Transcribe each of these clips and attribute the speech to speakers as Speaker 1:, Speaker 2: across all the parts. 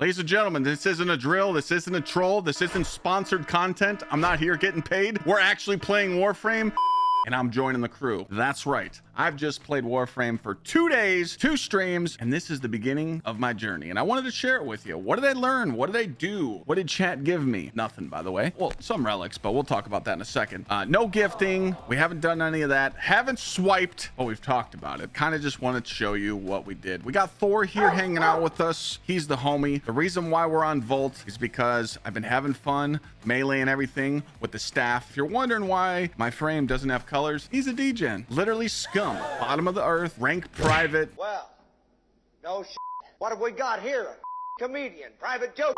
Speaker 1: Ladies and gentlemen, this isn't a drill. This isn't a troll. This isn't sponsored content. I'm not here getting paid. We're actually playing Warframe. And I'm joining the crew. That's right. I've just played Warframe for 2 days, 2 streams, and this is the beginning of my journey. And I wanted to share it with you. What did I learn? What did I do? What did chat give me? Nothing, by the way. Well, some relics, but we'll talk about that in a second. No gifting. We haven't done any of that. Haven't swiped, but we've talked about it. Kind of just wanted to show you what we did. We got Thor here hanging out with us. He's the homie. The reason why we're on Volt is because I've been having fun melee and everything with the staff. If you're wondering why my frame doesn't have colors, he's a degen. Literally scum. Bottom of the earth, rank private.
Speaker 2: Well, no shit. What have we got here? A comedian, private joke.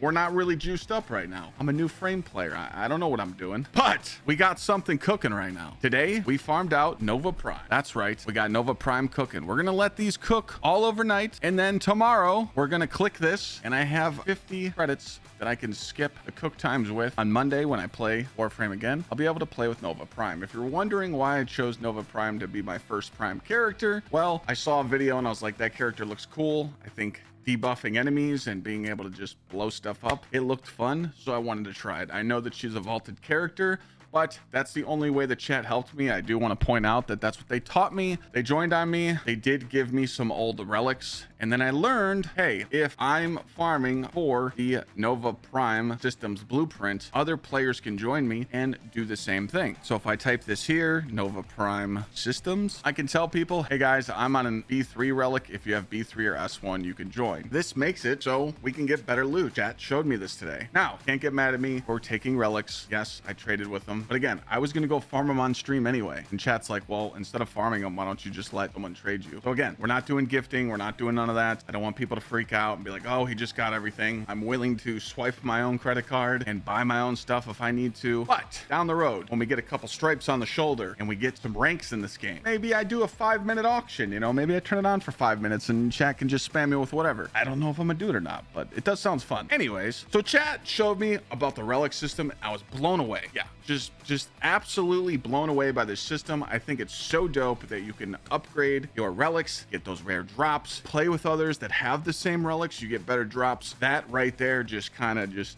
Speaker 1: We're not really juiced up right now. I'm a new frame player. I don't know what I'm doing, but we got something cooking right now. Today, we farmed out Nova Prime. That's right. We got Nova Prime cooking. We're going to let these cook all overnight. And then tomorrow, we're going to click this. And I have 50 credits that I can skip the cook times with. On Monday, when I play Warframe again, I'll be able to play with Nova Prime. If you're wondering why I chose Nova Prime to be my first Prime character, well, I saw a video and I was like, that character looks cool. I think debuffing enemies and being able to just blow stuff up, it looked fun, so I wanted to try it. I know that she's a vaulted character, but that's the only way the chat helped me. I do want to point out that that's what they taught me. They joined on me. They did give me some old relics. And then I learned, hey, if I'm farming for the Nova Prime systems blueprint, other players can join me and do the same thing. So if I type this here, Nova Prime systems, I can tell people, hey guys, I'm on an B3 relic. If you have B3 or S1, you can join. This makes it so we can get better loot. Chat showed me this today. Now, can't get mad at me for taking relics. Yes, I traded with them. But again, I was going to go farm them on stream anyway. And chat's like, well, instead of farming them, why don't you just let someone trade you? So again, we're not doing gifting. We're not doing none of that. I don't want people to freak out and be like, oh, he just got everything. I'm willing to swipe my own credit card and buy my own stuff if I need to. But down the road, when we get a couple stripes on the shoulder and we get some ranks in this game, maybe I do a 5-minute auction. You know, maybe I turn it on for 5 minutes and chat can just spam me with whatever. I don't know if I'm gonna do it or not, but it does sound fun. Anyways, so chat showed me about the relic system. I was blown away. Yeah, just absolutely blown away by this system. I think it's so dope that you can upgrade your relics, get those rare drops, play with others that have the same relics, you get better drops. That right there just kind of just...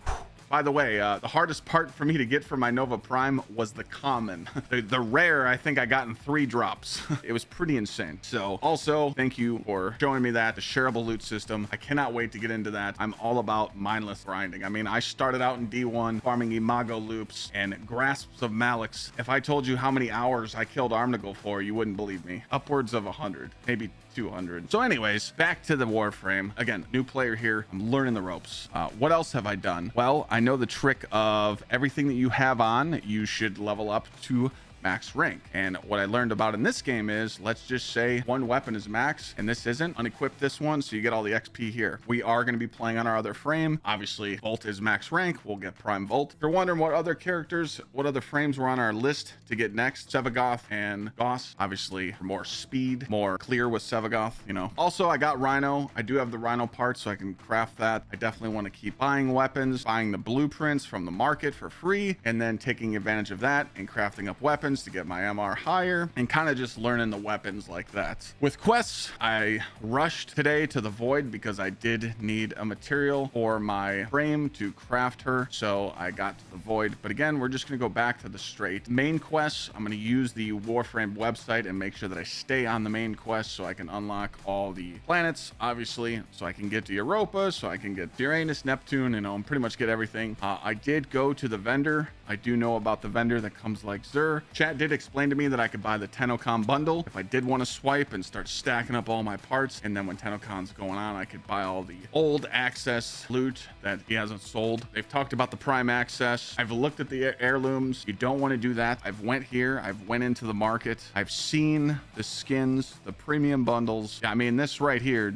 Speaker 1: By the way, the hardest part for me to get for my Nova Prime was the common. The rare, I think I got in 3 drops. It was pretty insane. So also, thank you for showing me that, the shareable loot system. I cannot wait to get into that. I'm all about mindless grinding. I mean, I started out in D1 farming Imago loops and grasps of Malix. If I told you how many hours I killed Armnagel for, you wouldn't believe me. Upwards of 100, maybe 200. So anyways, back to the Warframe. Again, new player here. I'm learning the ropes. What else have I done? Well, I know the trick of everything that you have on, you should level up to max rank. And what I learned about in this game is, let's just say one weapon is max and this isn't. Unequip this one so you get all the XP here. We are going to be playing on our other frame. Obviously, Volt is max rank. We'll get Prime Volt. If you're wondering what other characters, what other frames were on our list to get next, Sevagoth and Goss, obviously for more speed, more clear with Sevagoth, you know. Also, I got Rhino. I do have the Rhino parts so I can craft that. I definitely want to keep buying weapons, buying the blueprints from the market for free, and then taking advantage of that and crafting up weapons to get my MR higher and kind of just learning the weapons like that. With quests, I rushed today to the Void because I did need a material for my frame to craft her. So I got to the Void. But again, we're just going to go back to the straight main quests. I'm going to use the Warframe website and make sure that I stay on the main quest so I can unlock all the planets, obviously, so I can get to Europa, so I can get Uranus, Neptune, you know, and pretty much get everything. I did go to the vendor. I do know about the vendor that comes like Gsxrclyde. Chat did explain to me that I could buy the Tenocon bundle if I did want to swipe and start stacking up all my parts. And then when Tenocon's going on, I could buy all the old access loot that he hasn't sold. They've talked about the Prime access. I've looked at the heirlooms. You don't want to do that. I've went here. I've went into the market. I've seen the skins, the premium bundles. I mean, this right here,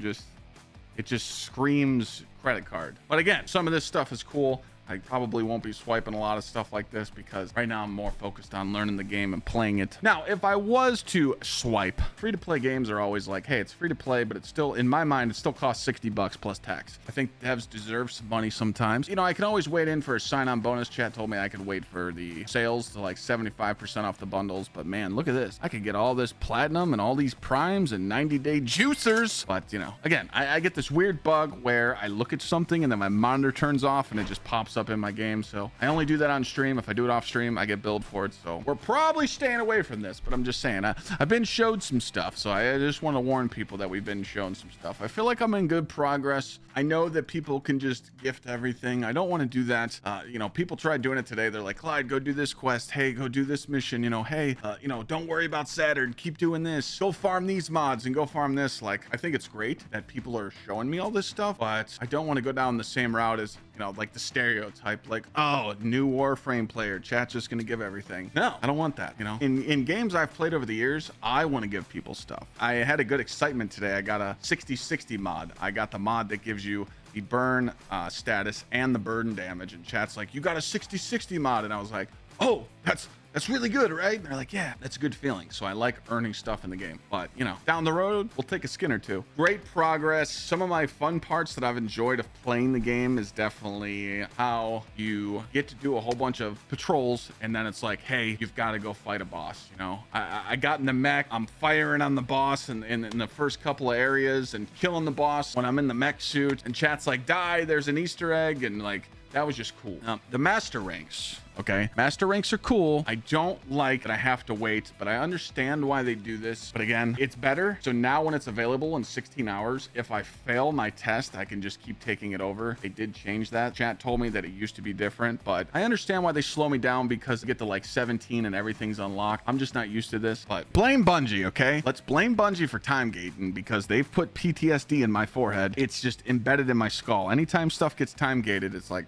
Speaker 1: it just screams credit card. But again, some of this stuff is cool. I probably won't be swiping a lot of stuff like this because right now I'm more focused on learning the game and playing it. Now, if I was to swipe, free-to-play games are always like, hey, it's free to play, but it's still, in my mind, it still costs $60 plus tax. I think devs deserve some money sometimes. You know, I can always wait in for a sign-on bonus. Chat told me I could wait for the sales to like 75% off the bundles, but man, look at this. I could get all this platinum and all these primes and 90-day juicers. But, you know, again, I get this weird bug where I look at something and then my monitor turns off and it just pops up in my game. So I only do that on stream. If I do it off stream, I get billed for it. So we're probably staying away from this, but I'm just saying, I've been showed some stuff. So I just want to warn people that we've been shown some stuff. I feel like I'm in good progress. I know that people can just gift everything. I don't want to do that. You know, people tried doing it today. They're like, Clyde, go do this quest. Hey, go do this mission. You know, hey, you know, don't worry about Saturn. Keep doing this. Go farm these mods and go farm this. Like, I think it's great that people are showing me all this stuff, but I don't want to go down the same route as, you know, like the stereotype, like, oh, new Warframe player, chat's just going to give everything. No, I don't want that. You know, in games I've played over the years, I want to give people stuff. I had a good excitement today. I got a 60/60 mod. I got the mod that gives you the burn status and the burden damage, and chat's like, you got a 60/60 mod, and I was like, oh, that's really good, right? And they're like, yeah, that's a good feeling. So I like earning stuff in the game. But, you know, down the road, we'll take a skin or two. Great progress. Some of my fun parts that I've enjoyed of playing the game is definitely how you get to do a whole bunch of patrols, and then it's like, hey, you've got to go fight a boss. You know, I got in the mech. I'm firing on the boss in the first couple of areas and killing the boss when I'm in the mech suit. And chat's like, die, there's an Easter egg. And like, that was just cool. The master ranks, okay? Master ranks are cool. I don't like that I have to wait, but I understand why they do this. But again, it's better. So now when it's available in 16 hours, if I fail my test, I can just keep taking it over. They did change that. Chat told me that it used to be different, but I understand why they slow me down because I get to like 17 and everything's unlocked. I'm just not used to this, but blame Bungie, okay? Let's blame Bungie for time gating because they've put PTSD in my forehead. It's just embedded in my skull. Anytime stuff gets time gated, it's like...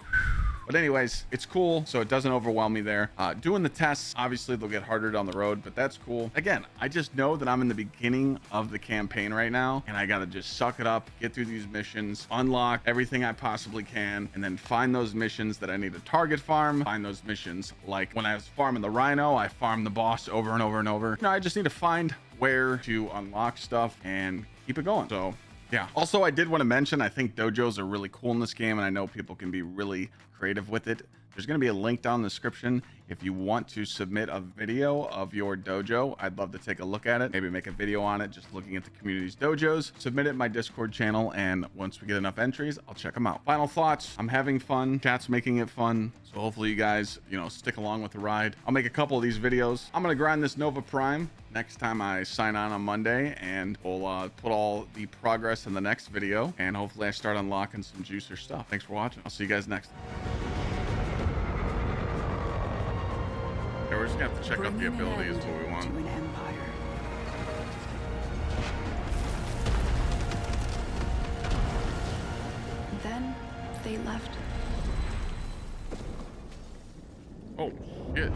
Speaker 1: But anyways, it's cool, so it doesn't overwhelm me there. Doing the tests, obviously they'll get harder down the road, but that's cool. Again, I just know that I'm in the beginning of the campaign right now, and I gotta just suck it up, get through these missions, unlock everything I possibly can, and then find those missions that I need to target farm, find those missions. Like when I was farming the Rhino, I farmed the boss over and over and over. You know, I just need to find where to unlock stuff and keep it going. So yeah. Also, I did want to mention, I think dojos are really cool in this game, and I know people can be really creative with it. There's going to be a link down in the description if you want to submit a video of your dojo. I'd love to take a look at it, maybe make a video on it, just looking at the community's dojos. Submit it in my Discord channel, and once we get enough entries, I'll check them out. Final thoughts, I'm having fun. Chat's making it fun, so hopefully you guys, you know, stick along with the ride. I'll make a couple of these videos. I'm going to grind this Nova Prime next time I sign on Monday, and we'll put all the progress in the next video, and hopefully I start unlocking some juicer stuff. Thanks for watching. I'll see you guys next time. Yeah, we're just gonna have to check out the abilities what we want.
Speaker 3: To an empire. Then they left.
Speaker 1: Oh shit.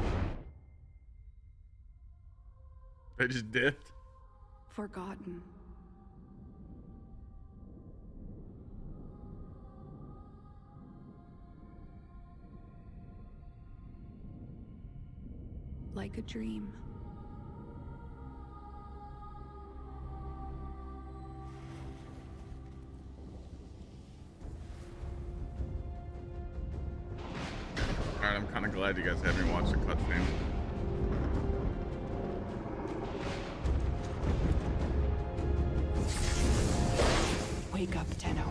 Speaker 1: They just dipped.
Speaker 3: Forgotten. Like a dream.
Speaker 1: Alright, I'm kind of glad you guys had me watch the cutscene.
Speaker 3: Wake up, Tenno.